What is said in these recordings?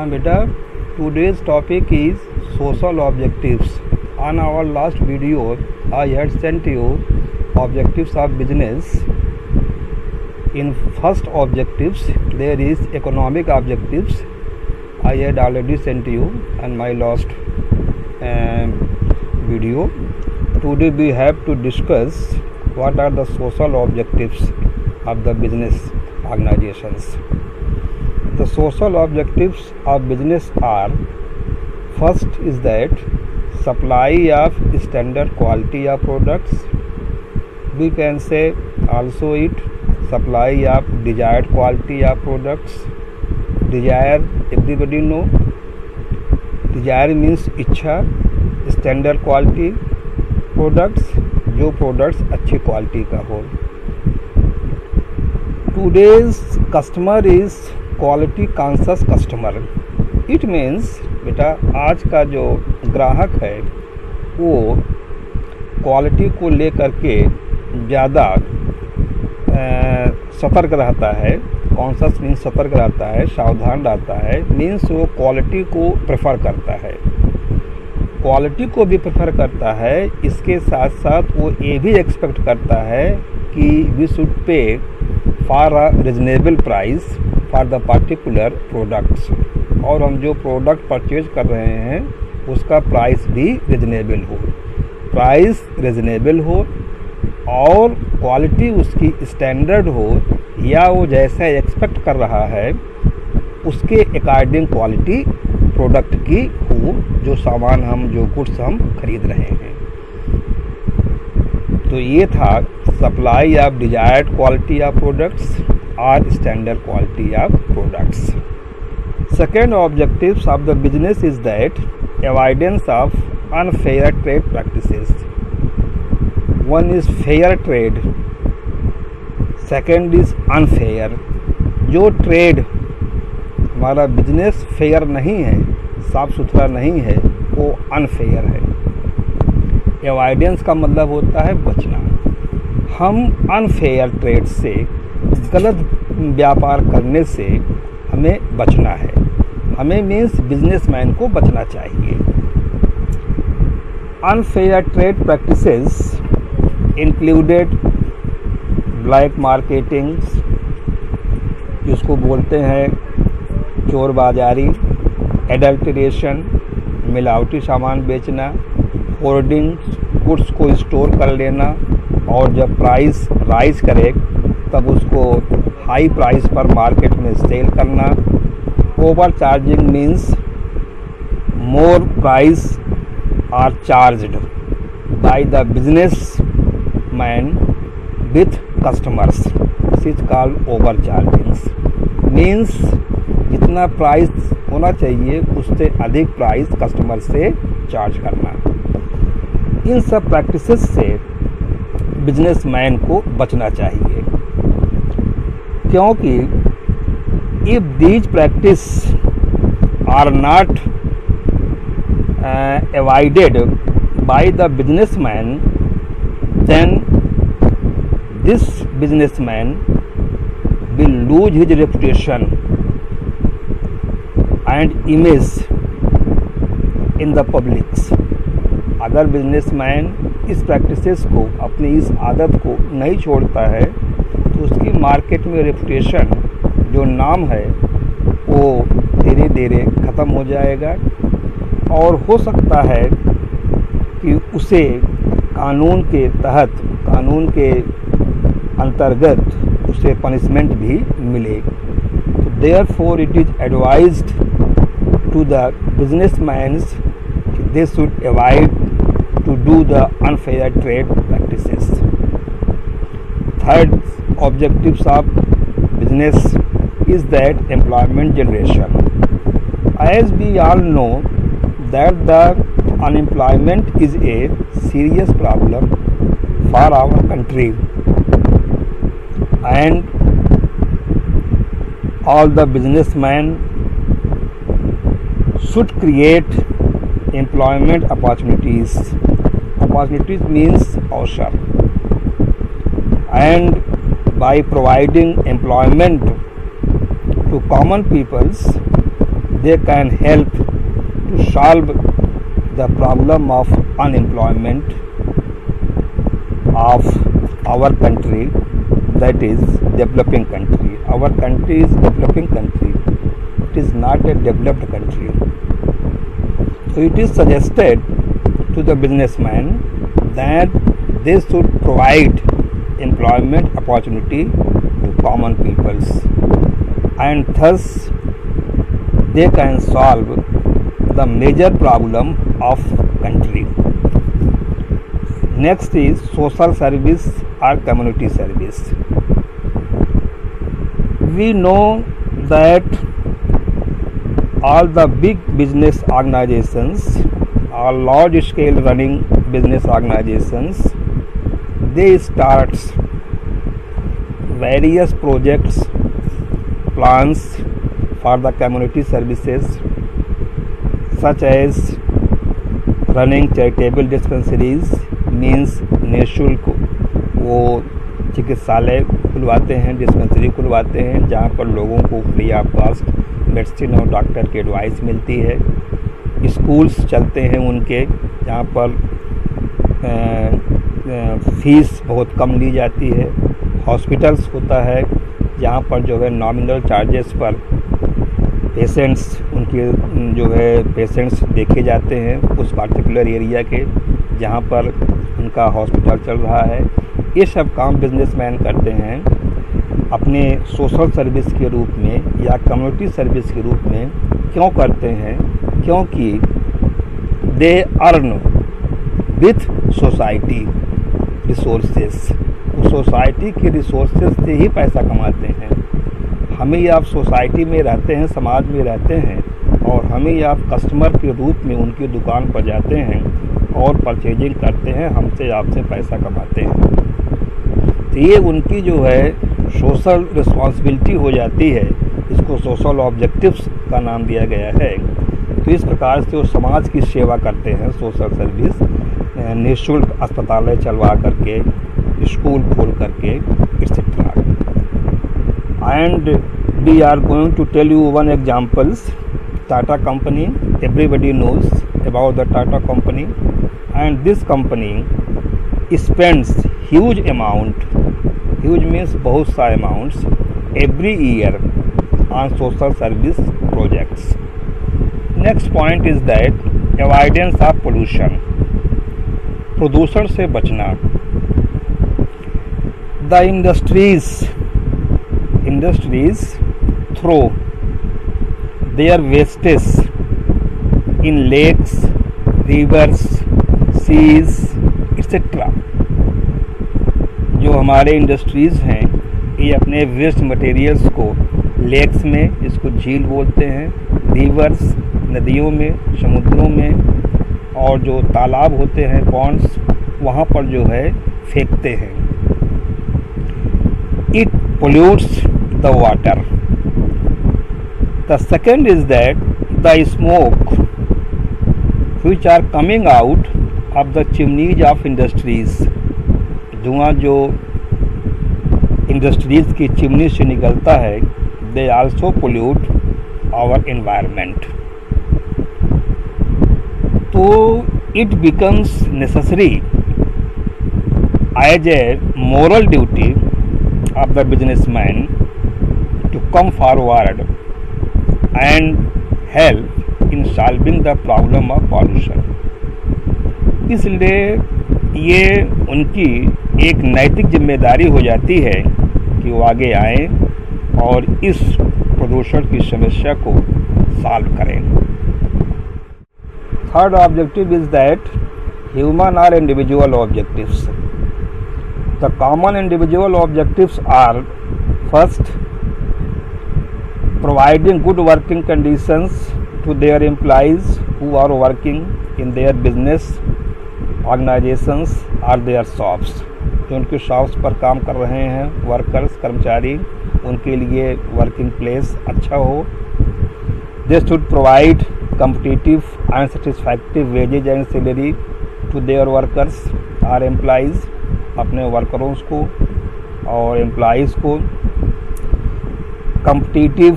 Beta, today's topic is social objectives. On our last video, I had sent you objectives of business. In first objectives, there is economic objectives. I had already sent you on my last video. Today we have to discuss what are the social objectives of the business organizations. The social objectives of business are: first is that supply of standard quality of products. We can say also it supply of desired quality of products. Desire, everybody know. Desire means इच्छा. Standard quality products, जो products अच्छी quality का हो. Today's customer is quality conscious customer. It means बेटा आज का जो ग्राहक है वो क्वालिटी को लेकर के ज़्यादा सतर्क रहता है. कॉन्शियस मीन्स सतर्क रहता है, सावधान रहता है. मीन्स वो क्वालिटी को प्रेफर करता है, क्वालिटी को भी प्रेफर करता है. इसके साथ साथ वो ये भी एक्सपेक्ट करता है कि we should pay for a reasonable price for the particular products. और हम जो प्रोडक्ट परचेज कर रहे हैं उसका प्राइस भी रिजनेबल हो. प्राइस रिजनेबल हो और क्वालिटी उसकी स्टैंडर्ड हो, या वो जैसा एक्सपेक्ट कर रहा है उसके अकॉर्डिंग क्वालिटी प्रोडक्ट की हो, जो सामान हम जो गुड्स हम खरीद रहे हैं. तो ये था supply of desired quality of products और standard quality of products. Second objectives of the business is that avoidance of unfair trade practices. One is fair trade, second is unfair. जो ट्रेड हमारा बिजनेस फेयर नहीं है, साफ सुथरा नहीं है, वो अनफेयर है. एवॉइडेंस का मतलब होता है बचना. हम अनफेयर ट्रेड से, गलत व्यापार करने से हमें बचना है. हमें मीन्स बिजनेसमैन को बचना चाहिए. Unfair trade practices included black marketing, जिसको बोलते हैं चोर बाजारी, एडल्ट्रेशन, मिलावटी सामान बेचना, होर्डिंग्स, गुड्स को स्टोर कर लेना और जब प्राइस राइज करे तब उसको हाई प्राइस पर मार्केट में सेल करना. Overcharging means more price are charged by the businessman with customers. This is called overcharging. Means जितना प्राइस होना चाहिए उससे अधिक प्राइस कस्टमर से चार्ज करना. इन सब प्रैक्टिसेस से बिजनेसमैन को बचना चाहिए, क्योंकि if these practice are not avoided by the businessman, then this businessman will lose his reputation and image in the publics. अगर बिजनेसमैन इस प्रैक्टिसेस को, अपनी इस आदत को नहीं छोड़ता है तो उसकी मार्केट में रेपुटेशन, जो नाम है, वो धीरे धीरे ख़त्म हो जाएगा. और हो सकता है कि उसे कानून के तहत, कानून के अंतर्गत उसे पनिशमेंट भी मिले. तो therefore it is advised to the businessmans they should avoid to do the unfair trade practices. Third objectives of business is that employment generation. As we all know that the unemployment is a serious problem for our country, and all the businessmen should create employment opportunities. Opportunities means अवसर, and by providing employment to common peoples, they can help to solve the problem of unemployment of our country, that is developing country. Our country is developing country. It is not a developed country. So it is suggested to the businessman that they should provide employment opportunity to common peoples, and thus they can solve the major problem of country. Next is social service or community service. We know that all the big business organizations or large scale running business organizations, they start various projects, plans for the community services, such as running charitable dispensaries, means निःशुल्क वो चिकित्सालय खुलवाते हैं, dispensary खुलवाते हैं, जहाँ पर लोगों को फ्री ऑफ कॉस्ट मेडिसिन और डॉक्टर की एडवाइस मिलती है। स्कूल्स चलते हैं उनके, जहाँ पर फीस बहुत कम ली जाती है। हॉस्पिटल्स होता है, जहाँ पर जो है नॉमिनल चार्जेस पर पेशेंट्स उनके जो है पेशेंट्स देखे जाते हैं उस पार्टिकुलर एरिया के जहाँ पर उनका हॉस्पिटल चल रहा है। ये सब काम बिजनेसमैन करते हैं अपने सोशल सर्विस के रूप में या कम्युनिटी सर्विस के रूप में। क्यों करते हैं? क्योंकि they earn with society resources, society के रिसोर्सेस से ही पैसा कमाते हैं। हमें आप सोसाइटी में रहते हैं, समाज में रहते हैं, और हमें आप कस्टमर के रूप में उनकी दुकान पर जाते हैं और परचेजिंग करते हैं, हमसे आपसे पैसा कमाते हैं। तो ये उनकी जो है सोशल रिस्पॉन्सिबिलिटी हो जाती है, इसको सोशल ऑब्जेक्टिव्स का नाम दिया गया है। तो इस प्रकार से वो समाज की सेवा करते हैं, सोशल सर्विस, निःशुल्क अस्पताल चलवा करके, स्कूल खोल करके, etcetera. And we are going to tell you one examples. Tata company, everybody knows about the Tata company, and this company spends huge amount, huge means बहुत सा amounts every year on social service projects. Next point is that avoidance of pollution, प्रदूषण से बचना। The industries throw their wastes in lakes, rivers, seas, etc. जो हमारे industries हैं ये अपने वेस्ट मटेरियल्स को लेक्स में, इसको झील बोलते हैं, रिवर्स नदियों में, समुद्रों में, और जो तालाब होते हैं पॉन्ड्स, वहाँ पर जो है फेंकते हैं। It pollutes the water. The second is that the smoke which are coming out of the chimneys of industries, धुआं जो इंडस्ट्रीज़ की चिमनी से निकलता है, they also pollute our environment. तो it becomes necessary as a moral duty of the businessman to come forward and help in solving the problem of pollution. इसलिए ये उनकी एक नैतिक जिम्मेदारी हो जाती है कि वो आगे आएं और इस प्रदूषण की समस्या को सॉल्व करें। Third objective is that human or individual objectives. The common individual objectives are first, providing good working conditions to their employees who are working in their business organizations or their shops. जो उनके shops पर काम कर रहे हैं workers, कर्मचारी, उनके लिए वर्किंग प्लेस अच्छा हो। They should provide competitive and satisfactory wages and salary to their workers or employees, अपने वर्करों को और एम्प्लॉइज़ को कम्पिटिटिव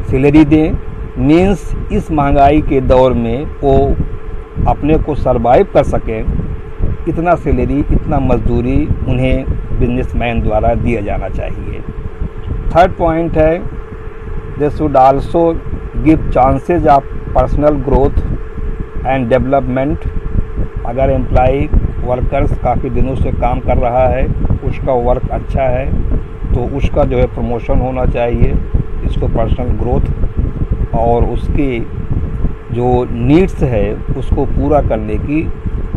सैलरी दें, मीन्स इस महंगाई के दौर में वो अपने को सरवाइव कर सकें, इतना सैलरी, इतना मजदूरी उन्हें बिजनेसमैन द्वारा दिया जाना चाहिए। थर्ड पॉइंट है, they should also give chances of personal growth and development. अगर एम्प्लॉई वर्कर्स काफ़ी दिनों से काम कर रहा है, उसका वर्क अच्छा है, तो उसका जो है प्रमोशन होना चाहिए, इसको पर्सनल ग्रोथ और उसकी जो नीड्स है उसको पूरा करने की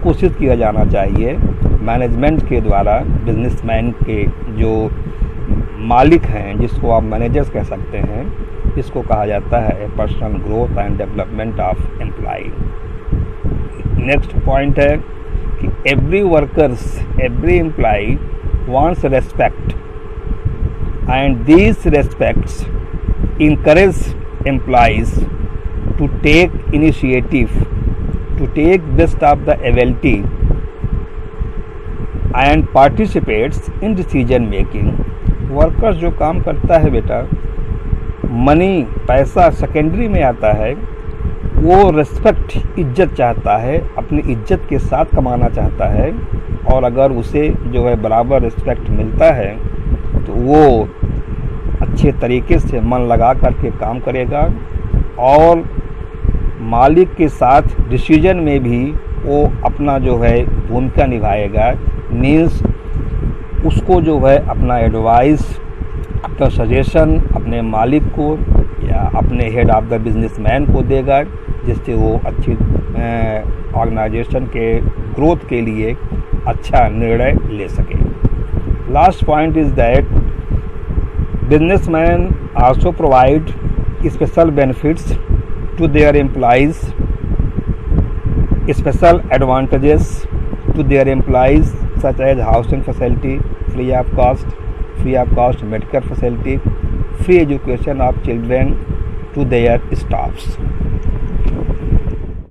कोशिश किया जाना चाहिए। मैनेजमेंट के द्वारा बिजनेसमैन के जो मालिक हैं, जिसको आप मैनेजर्स कह सकते हैं, इसको कहा जाता है personal growth and development of employee. Next point है कि every workers, every employee wants respect and these respects encourage employees to take initiative, to take best of the ability and participates in decision making। Workers जो काम करता है बेटा, money, पैसा secondary में आता है, वो रेस्पेक्ट, इज्जत चाहता है, अपनी इज्जत के साथ कमाना चाहता है, और अगर उसे जो है बराबर रिस्पेक्ट मिलता है तो वो अच्छे तरीके से मन लगा करके काम करेगा और मालिक के साथ डिसीजन में भी वो अपना जो है भूमिका निभाएगा। मीन्स उसको जो है अपना एडवाइस, अपना सजेशन अपने मालिक को या अपने हेड ऑफ द बिजनेसमैन को देगा, जिससे वो अच्छी ऑर्गेनाइजेशन के ग्रोथ के लिए अच्छा निर्णय ले सके। Last point is that businessmen also provide special benefits to their employees, special advantages to their employees such as housing facility, free of cost medical facility, free education of children to their staffs।